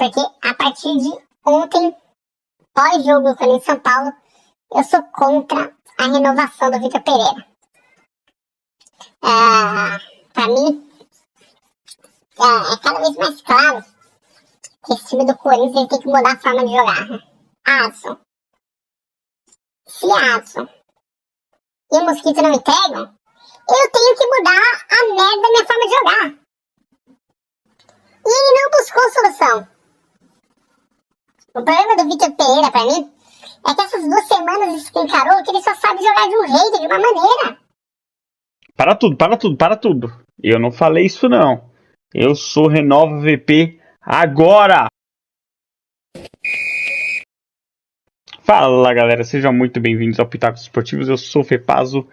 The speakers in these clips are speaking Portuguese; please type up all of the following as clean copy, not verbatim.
porque a partir de ontem, pós-jogo do Corinthians São Paulo, eu sou contra a renovação do Vitor Pereira. Pra mim, é cada vez mais claro que esse time do Corinthians ele tem que mudar a forma de jogar. Adson. Se Adson e o Mosquito não entregam, eu tenho que mudar a merda da minha forma de jogar. E ele não buscou solução. O problema do Vitor Pereira, pra mim, é que essas 2 semanas escancarou que ele só sabe jogar de um jeito, de uma maneira. Para tudo. Eu não falei isso, não. Eu sou Renova VP agora! Fala, galera. Sejam muito bem-vindos ao Pitacos Esportivos. Eu sou o Fepazo.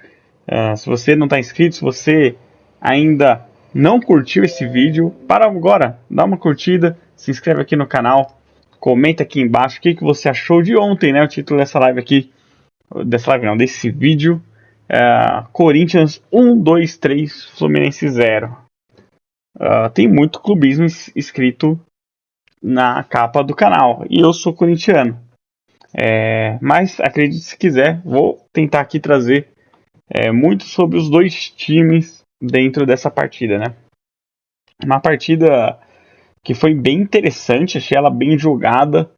Se você não está inscrito, se você ainda não curtiu esse vídeo, para agora, dá uma curtida, se inscreve aqui no canal, comenta aqui embaixo o que você achou de ontem, né? O título dessa live aqui, desse vídeo, Corinthians 1, 2, 3, Fluminense 0. Tem muito clubismo escrito na capa do canal, e eu sou corintiano. Mas acredite se quiser, vou tentar aqui trazer muito sobre os dois times dentro dessa partida, né? Uma partida que foi bem interessante, achei ela bem jogada.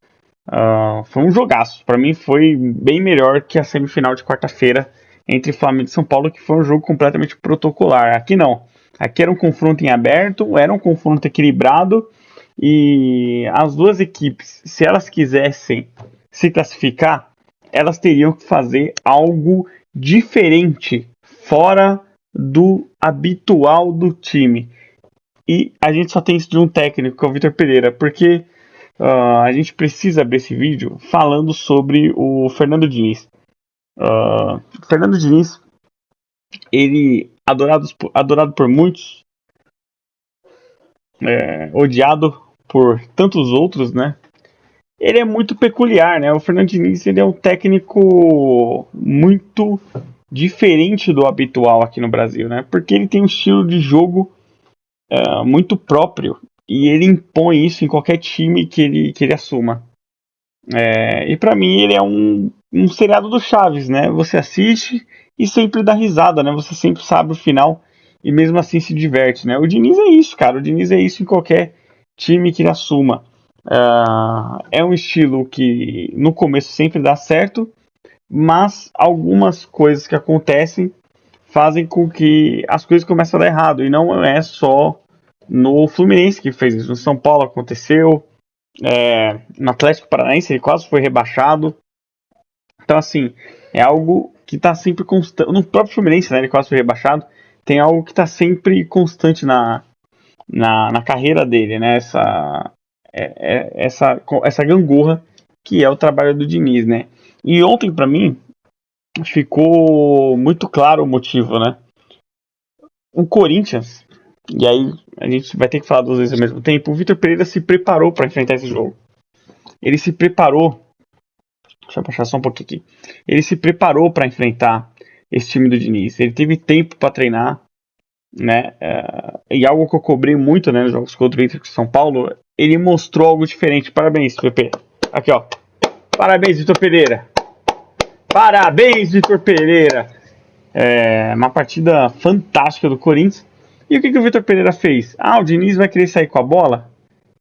Foi um jogaço, para mim foi bem melhor que a semifinal de quarta-feira entre Flamengo e São Paulo, que foi um jogo completamente protocolar. Aqui não, aqui era um confronto em aberto, era um confronto equilibrado, e as duas equipes, se elas quisessem se classificar, elas teriam que fazer algo diferente, fora do habitual do time. E a gente só tem isso de um técnico, que é o Vitor Pereira, porque a gente precisa abrir esse vídeo falando sobre o Fernando Diniz. Fernando Diniz, ele adorado por muitos, odiado por tantos outros, né? Ele é muito peculiar, né? O Fernando Diniz, ele é um técnico muito diferente do habitual aqui no Brasil, né? Porque ele tem um estilo de jogo muito próprio e ele impõe isso em qualquer time que ele assuma. E pra mim ele é um seriado do Chaves, né? Você assiste e sempre dá risada, né? Você sempre sabe o final e mesmo assim se diverte, né? O Diniz é isso, cara. O Diniz é isso em qualquer time que ele assuma. É um estilo que no começo sempre dá certo, mas algumas coisas que acontecem fazem com que as coisas comecem a dar errado. E não é só no Fluminense que fez isso. No São Paulo aconteceu, no Atlético Paranaense ele quase foi rebaixado. Então assim, é algo que está sempre constante. No próprio Fluminense, né, ele quase foi rebaixado. Tem algo que está sempre constante na carreira dele, né? Essa gangorra que é o trabalho do Diniz, né? E ontem, para mim, ficou muito claro o motivo, né? O Corinthians, e aí a gente vai ter que falar 2 vezes ao mesmo tempo, o Vitor Pereira se preparou para enfrentar esse jogo. Ele se preparou, deixa eu baixar só um pouquinho aqui, ele se preparou para enfrentar esse time do Diniz. Ele teve tempo para treinar, né? E algo que eu cobrei muito, né, nos jogos contra o Inter de São Paulo, ele mostrou algo diferente. Parabéns, PP. Aqui, ó. Parabéns, Vitor Pereira. Parabéns, Vitor Pereira. Uma partida fantástica do Corinthians. E o que o Vitor Pereira fez? O Diniz vai querer sair com a bola?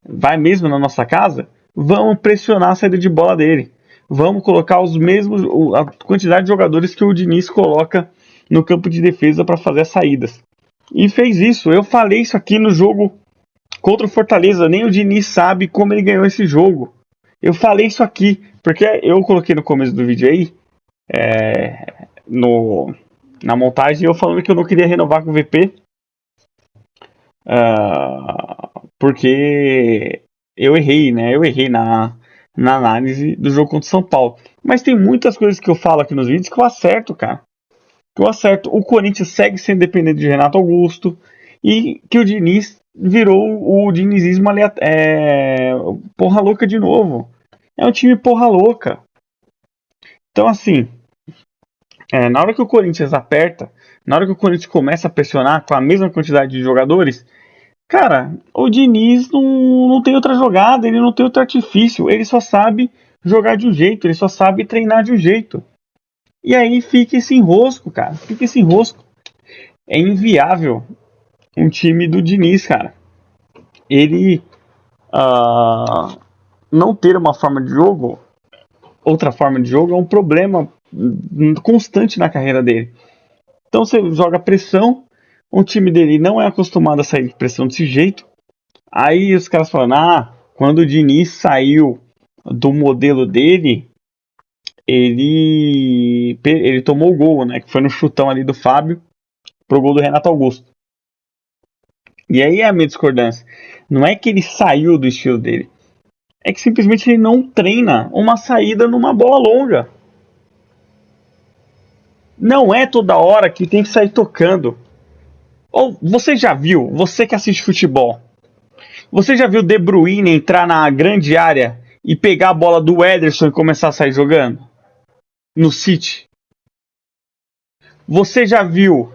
Vai mesmo na nossa casa? Vamos pressionar a saída de bola dele. Vamos colocar a quantidade de jogadores que o Diniz coloca no campo de defesa para fazer as saídas. E fez isso. Eu falei isso aqui no jogo contra o Fortaleza. Nem o Diniz sabe como ele ganhou esse jogo. Eu falei isso aqui, porque eu coloquei no começo do vídeo aí, na montagem, eu falando que eu não queria renovar com o VP, porque eu errei, né? Eu errei na análise do jogo contra o São Paulo. Mas tem muitas coisas que eu falo aqui nos vídeos que eu acerto, cara. O Corinthians segue sendo dependente de Renato Augusto e que o Diniz virou o dinizismo porra louca de novo. É um time porra louca. Então assim, na hora que o Corinthians aperta, na hora que o Corinthians começa a pressionar com a mesma quantidade de jogadores, Cara, o Diniz não tem outra jogada, ele não tem outro artifício, ele só sabe jogar de um jeito, ele só sabe treinar de um jeito. E aí fica esse enrosco, cara, fica esse enrosco. É inviável um time do Diniz, cara. Ele não ter uma forma de jogo, outra forma de jogo, é um problema constante na carreira dele. Então você joga pressão, o time dele não é acostumado a sair de pressão desse jeito. Aí os caras falam, quando o Diniz saiu do modelo dele, ele tomou o gol, né? Que foi no chutão ali do Fábio pro gol do Renato Augusto. E aí é a minha discordância. Não é que ele saiu do estilo dele. É que simplesmente ele não treina uma saída numa bola longa. Não é toda hora que tem que sair tocando. Ou você já viu, você que assiste futebol, você já viu De Bruyne entrar na grande área e pegar a bola do Ederson e começar a sair jogando? No City. Você já viu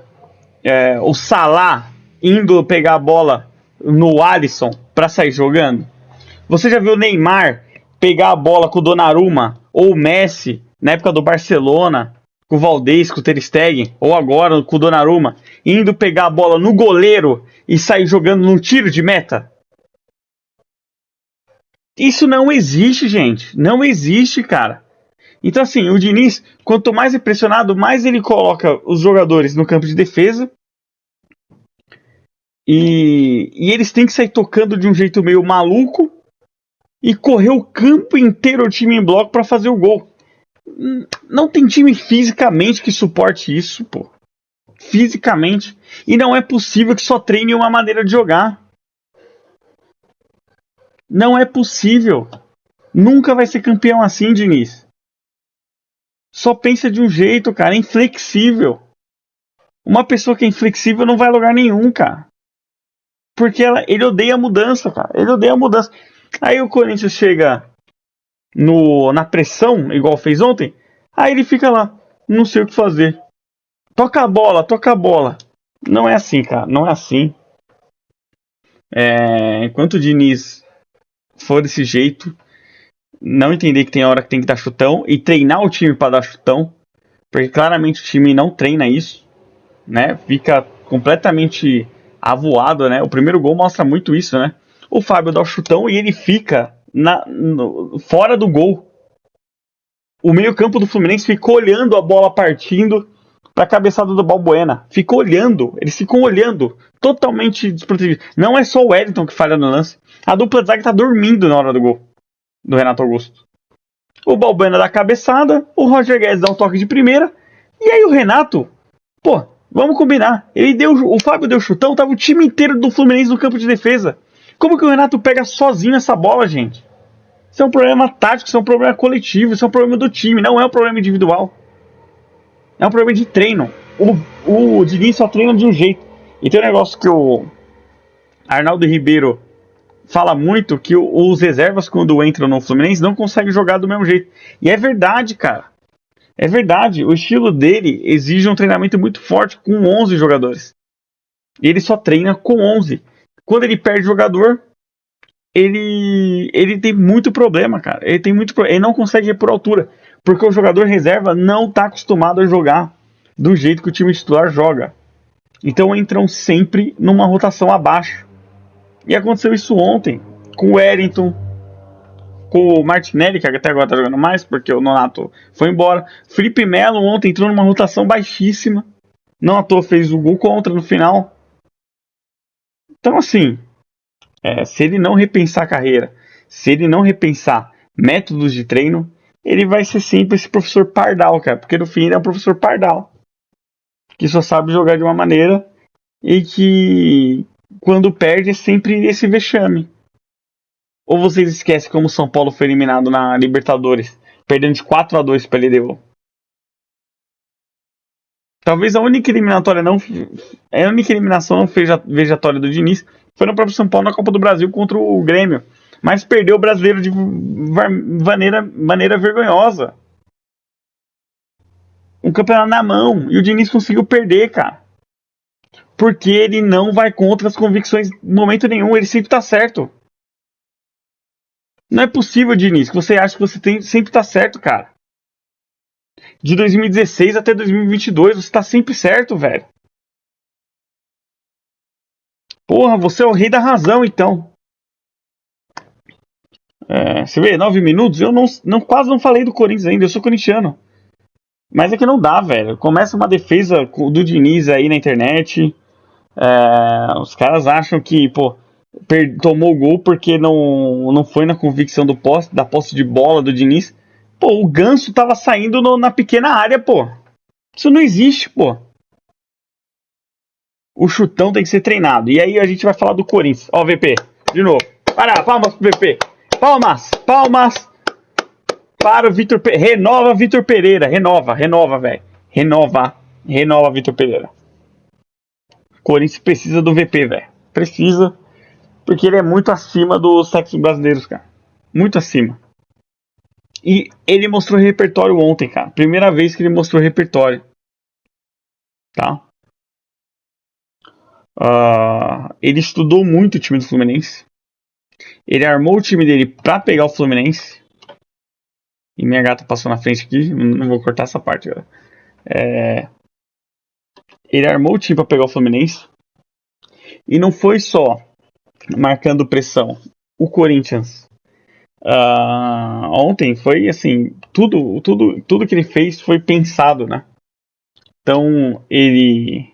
o Salah indo pegar a bola no Alisson para sair jogando? Você já viu o Neymar pegar a bola com o Donnarumma ou o Messi na época do Barcelona, com o Valdez, com o Ter Stegen, ou agora com o Donnarumma, indo pegar a bola no goleiro e sair jogando num tiro de meta? Isso não existe, gente. Não existe, cara. Então, assim, o Diniz, quanto mais é pressionado, mais ele coloca os jogadores no campo de defesa. E eles têm que sair tocando de um jeito meio maluco e correr o campo inteiro, o time em bloco, para fazer o gol. Não tem time fisicamente que suporte isso, pô. Fisicamente. E não é possível que só treine uma maneira de jogar. Não é possível. Nunca vai ser campeão assim, Diniz. Só pensa de um jeito, cara. É inflexível. Uma pessoa que é inflexível não vai a lugar nenhum, cara. Porque ele odeia a mudança, cara. Ele odeia a mudança. Aí o Corinthians chega na pressão, igual fez ontem. Aí ele fica lá. Não sei o que fazer. Toca a bola, toca a bola. Não é assim, cara. Não é assim. Enquanto o Diniz for desse jeito, não entender que tem hora que tem que dar chutão e treinar o time para dar chutão, porque claramente o time não treina isso, né? Fica completamente avoado, né? O primeiro gol mostra muito isso, né? O Fábio dá o chutão e ele fica fora do gol. O meio-campo do Fluminense ficou olhando a bola partindo para a cabeçada do Balbuena. Ficou olhando, eles ficam olhando, totalmente desprotegidos. Não é só o Wellington que falha no lance. A dupla de zaga tá dormindo na hora do gol do Renato Augusto. O Balbuena dá a cabeçada, o Roger Guedes dá um toque de primeira, e aí o Renato, vamos combinar. O Fábio deu chutão, tava o time inteiro do Fluminense no campo de defesa. Como que o Renato pega sozinho essa bola, gente? Isso é um problema tático, isso é um problema coletivo, isso é um problema do time, não é um problema individual. É um problema de treino. O Diniz só treina de um jeito. E tem um negócio que o Arnaldo Ribeiro fala muito, que os reservas, quando entram no Fluminense, não conseguem jogar do mesmo jeito. E é verdade, cara. É verdade. O estilo dele exige um treinamento muito forte com 11 jogadores. E ele só treina com 11. Quando ele perde jogador, ele tem muito problema, cara. Ele não consegue ir por altura. Porque o jogador reserva não está acostumado a jogar do jeito que o time titular joga. Então entram sempre numa rotação abaixo. E aconteceu isso ontem com o Wellington, com o Martinelli, que até agora tá jogando mais, porque o Nonato foi embora. Felipe Melo ontem entrou numa rotação baixíssima. Não à toa fez o gol contra no final. Então, assim, se ele não repensar a carreira, se ele não repensar métodos de treino, ele vai ser sempre esse professor pardal, cara. Porque no fim ele é um professor pardal, que só sabe jogar de uma maneira e que quando perde é sempre esse vexame. Ou vocês esquecem como o São Paulo foi eliminado na Libertadores, perdendo de 4-2 para a LDU? Talvez a única eliminatória a única eliminação não vejatória do Diniz foi no próprio São Paulo na Copa do Brasil contra o Grêmio, mas perdeu o brasileiro de maneira vergonhosa. Um campeonato na mão e o Diniz conseguiu perder, cara. Porque ele não vai contra as convicções em momento nenhum. Ele sempre tá certo. Não é possível, Diniz, que você acha que você sempre tá certo, cara. De 2016 até 2022, você tá sempre certo, velho. Porra, você é o rei da razão, então. Você vê, 9 minutos, eu quase não falei do Corinthians ainda, eu sou corintiano. Mas é que não dá, velho. Começa uma defesa do Diniz aí na internet. Os caras acham que, pô, tomou o gol porque não foi na convicção da posse de bola do Diniz. Pô, o Ganso tava saindo na pequena área, pô. Isso não existe, pô. O chutão tem que ser treinado. E aí a gente vai falar do Corinthians. Ó, VP, de novo. Para, palmas pro VP. Palmas para o Vitor Pereira. Renova Vitor Pereira. Renova, velho. Renova Vitor Pereira. Corinthians precisa do VP, velho. Precisa, porque ele é muito acima dos técnicos brasileiros, cara. Muito acima. E ele mostrou repertório ontem, cara. Primeira vez que ele mostrou repertório. Tá? Ele estudou muito o time do Fluminense. Ele armou o time dele pra pegar o Fluminense. E minha gata passou na frente aqui. Não vou cortar essa parte, galera. Ele armou o time pra pegar o Fluminense. E não foi só marcando pressão. O Corinthians ontem foi assim, tudo que ele fez foi pensado, né? Então ele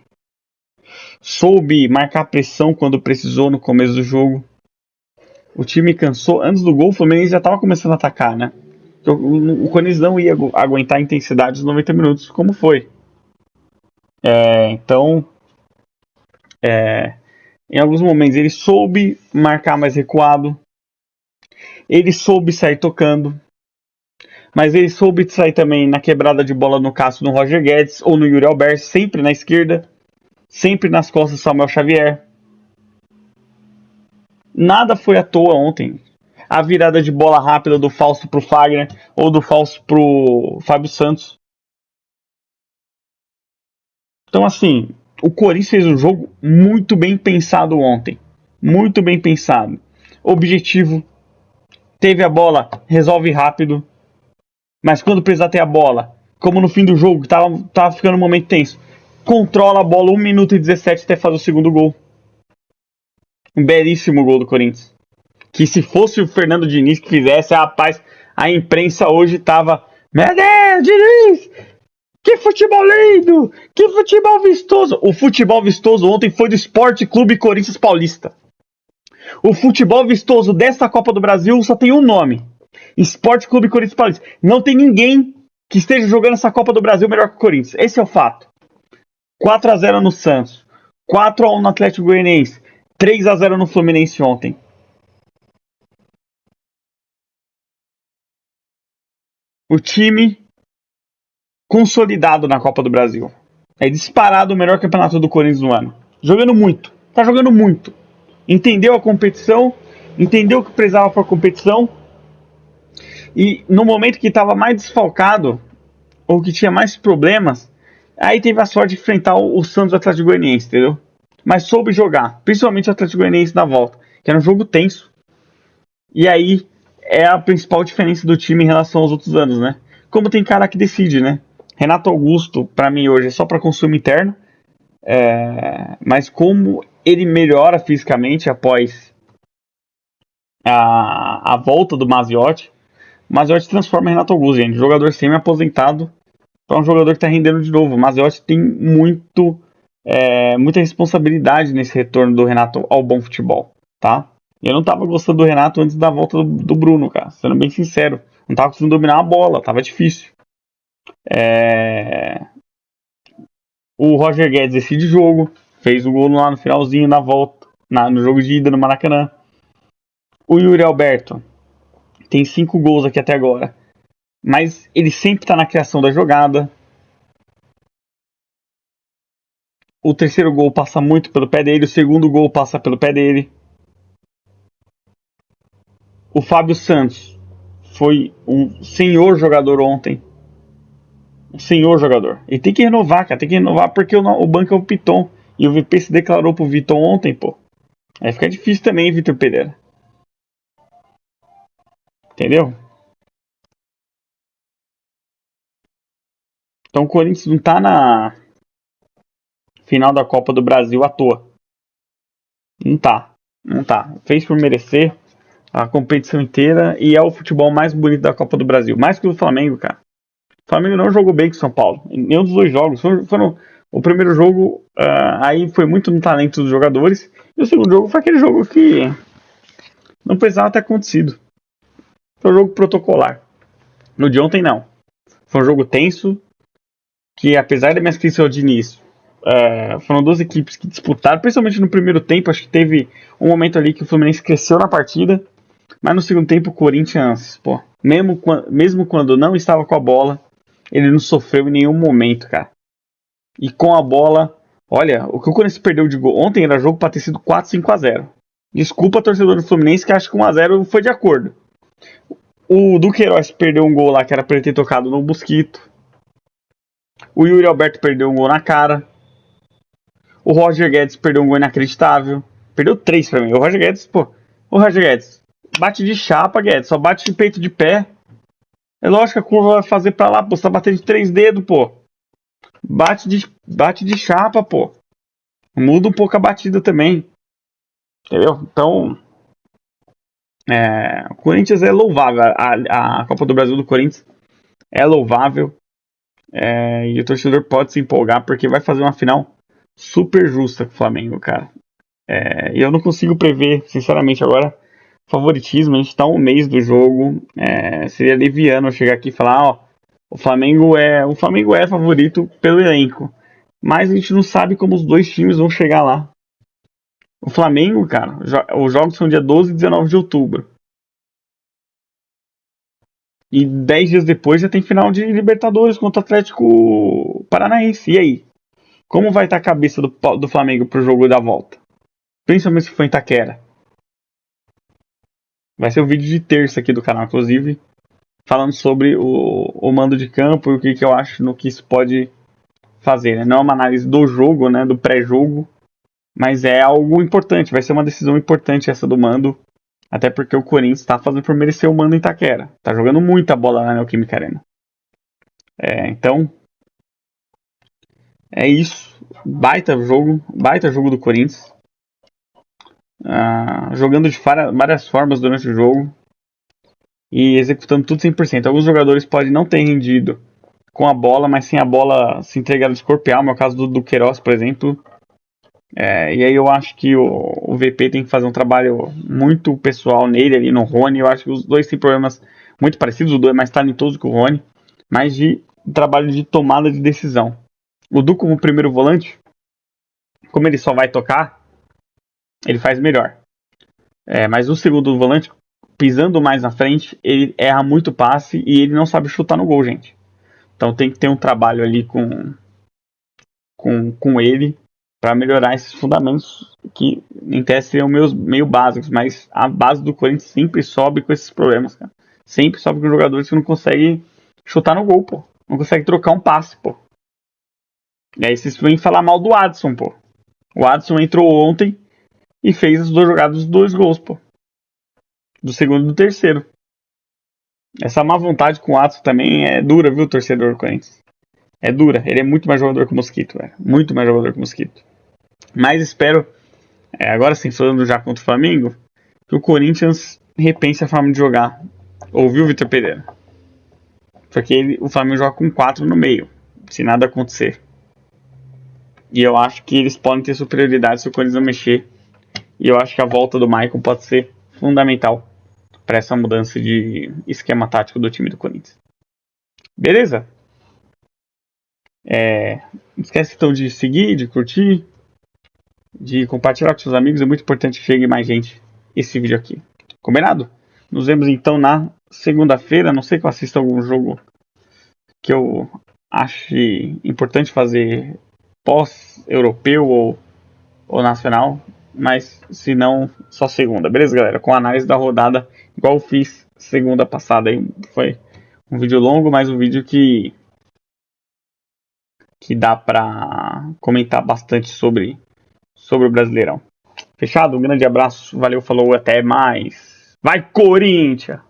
soube marcar pressão quando precisou no começo do jogo. O time cansou. Antes do gol, o Fluminense já estava começando a atacar, né? O Corinthians não ia aguentar a intensidade dos 90 minutos, como foi. Então, em alguns momentos ele soube marcar mais recuado. Ele soube sair tocando. Mas ele soube sair também na quebrada de bola no Cássio, no Roger Guedes ou no Yuri Alberto, sempre na esquerda. Sempre nas costas do Samuel Xavier. Nada foi à toa ontem. A virada de bola rápida do Fausto pro Fagner ou do Fausto pro Fábio Santos. Então, assim, o Corinthians fez um jogo muito bem pensado ontem. Muito bem pensado. Objetivo. Teve a bola, resolve rápido. Mas quando precisar ter a bola, como no fim do jogo, que tava ficando um momento tenso, controla a bola 1 minuto e 17 até fazer o segundo gol. Um belíssimo gol do Corinthians. Que se fosse o Fernando Diniz que fizesse, rapaz, a imprensa hoje tava... Meu Deus, Diniz! Que futebol lindo! Que futebol vistoso! O futebol vistoso ontem foi do Sport Clube Corinthians Paulista. O futebol vistoso dessa Copa do Brasil só tem um nome. Sport Clube Corinthians Paulista. Não tem ninguém que esteja jogando essa Copa do Brasil melhor que o Corinthians. Esse é o fato. 4-0 no Santos. 4-1 no Atlético Goianiense. 3-0 no Fluminense ontem. O time consolidado na Copa do Brasil. É disparado o melhor campeonato do Corinthians no ano. Jogando muito. Tá jogando muito. Entendeu a competição. Entendeu o que precisava para a competição. E no momento que estava mais desfalcado, ou que tinha mais problemas, aí teve a sorte de enfrentar o Santos e o Atlético Goianiense, entendeu? Mas soube jogar, principalmente o Atlético Goianiense na volta, que era um jogo tenso. E aí é a principal diferença do time em relação aos outros anos, né? Como tem cara que decide, né? Renato Augusto, pra mim hoje, é só pra consumo interno. Mas como ele melhora fisicamente após a volta do Maziotti, o Maziotti transforma Renato Augusto, gente. Jogador semi-aposentado para um jogador que está rendendo de novo. O Maziotti tem muita responsabilidade nesse retorno do Renato ao bom futebol, tá? Eu não tava gostando do Renato antes da volta do Bruno, cara. Sendo bem sincero. Não tava conseguindo dominar a bola, tava difícil. O Roger Guedes decide jogo. Fez o gol lá no finalzinho, na volta. No jogo de ida no Maracanã. O Yuri Alberto tem 5 gols aqui até agora. Mas ele sempre tá na criação da jogada. O terceiro gol passa muito pelo pé dele. O segundo gol passa pelo pé dele. O Fábio Santos foi um senhor jogador ontem. Um senhor jogador. Ele tem que renovar, cara. Tem que renovar porque o banco é o Piton. E o VP se declarou pro Vitor ontem, pô. Aí fica difícil também, Vitor Pereira. Entendeu? Então o Corinthians não tá na final da Copa do Brasil à toa. Não tá. Não tá. Fez por merecer a competição inteira e é o futebol mais bonito da Copa do Brasil. Mais que o do Flamengo, cara. O Flamengo não jogou bem com o São Paulo. Em nenhum dos dois jogos. Foram o primeiro jogo, aí foi muito no talento dos jogadores. E o segundo jogo foi aquele jogo que não precisava ter acontecido. Foi um jogo protocolar. No de ontem, não. Foi um jogo tenso, que apesar da minha crítica ao Diniz, foram duas equipes que disputaram, principalmente no primeiro tempo. Acho que teve um momento ali que o Fluminense cresceu na partida, mas no segundo tempo o Corinthians, pô, mesmo quando não estava com a bola, ele não sofreu em nenhum momento, cara. E com a bola, olha, o que o Corinthians perdeu de gol ontem era jogo para ter sido 4-5-0. Desculpa, torcedor do Fluminense, que acha que 1-0 foi de acordo. O Duqueiroz perdeu um gol lá que era para ele ter tocado no Mosquito. O Yuri Alberto perdeu um gol na cara. O Roger Guedes perdeu um gol inacreditável. Perdeu 3 pra mim. O Roger Guedes, pô. O Roger Guedes, bate de chapa, Guedes. Só bate de peito de pé. É lógico que a curva vai fazer pra lá, pô. Você tá batendo de 3 dedos, pô. Bate de chapa, pô. Muda um pouco a batida também. Entendeu? Então, o Corinthians é louvável. A Copa do Brasil do Corinthians é louvável. E o torcedor pode se empolgar porque vai fazer uma final super justa com o Flamengo, cara. E eu não consigo prever, sinceramente, agora favoritismo. A gente tá um mês do jogo. Seria leviano eu chegar aqui e falar, ó, o Flamengo é favorito pelo elenco. Mas a gente não sabe como os dois times vão chegar lá. O Flamengo, cara, os jogos são dia 12 e 19 de outubro. E 10 dias depois já tem final de Libertadores contra o Atlético Paranaense. E aí? Como vai estar a cabeça do Flamengo pro jogo da volta? Principalmente se for em Itaquera. Vai ser o vídeo de terça aqui do canal, inclusive, falando sobre o mando de campo e o que eu acho no que isso pode fazer. Né? Não é uma análise do jogo, né, do pré-jogo, mas é algo importante. Vai ser uma decisão importante essa do mando, até porque o Corinthians está fazendo por merecer o mando em Itaquera. Tá jogando muita bola na Neoquímica Arena. Então, é isso. Baita jogo do Corinthians. Jogando de várias formas durante o jogo e executando tudo 100%. Alguns jogadores podem não ter rendido com a bola, mas sem a bola se entregar de corpo e alma. É o caso do Duqueiroz, por exemplo. E aí eu acho que o VP tem que fazer um trabalho muito pessoal nele, ali no Rony. Eu acho que os dois têm problemas muito parecidos. O Du é mais talentoso que o Rony, mas de trabalho de tomada de decisão. O Du, como primeiro volante, como ele só vai tocar, ele faz melhor. Mas o segundo volante, pisando mais na frente, ele erra muito passe e ele não sabe chutar no gol, gente. Então tem que ter um trabalho ali com ele para melhorar esses fundamentos que em tese seriam meio básicos, mas a base do Corinthians sempre sobe com esses problemas, cara. Sempre sobe com jogadores que não conseguem chutar no gol, pô. Não conseguem trocar um passe, pô. E aí vocês vêm falar mal do Adson, pô. O Adson entrou ontem e fez as duas jogadas dos 2 gols, pô. Do segundo e do terceiro. Essa má vontade com o Adson também é dura, viu, torcedor do Corinthians? É dura. Ele é muito mais jogador que o Mosquito, velho. Muito mais jogador que o Mosquito. Mas espero, agora sim, falando já contra o Flamengo, que o Corinthians repense a forma de jogar. Ouviu, Vitor Pereira? Porque o Flamengo joga com 4 no meio, se nada acontecer. E eu acho que eles podem ter superioridade se o Corinthians não mexer. E eu acho que a volta do Maicon pode ser fundamental para essa mudança de esquema tático do time do Corinthians. Beleza? Não esquece então de seguir, de curtir, de compartilhar com seus amigos. É muito importante que chegue mais gente esse vídeo aqui. Combinado? Nos vemos então na segunda-feira. Não sei que eu assista algum jogo que eu ache importante fazer pós-europeu ou nacional. Mas se não, só segunda. Beleza, galera? Com a análise da rodada, igual eu fiz segunda passada. Aí foi um vídeo longo, mas um vídeo que dá pra comentar bastante sobre sobre o Brasileirão. Fechado? Um grande abraço, valeu, falou, até mais. Vai, Corinthians!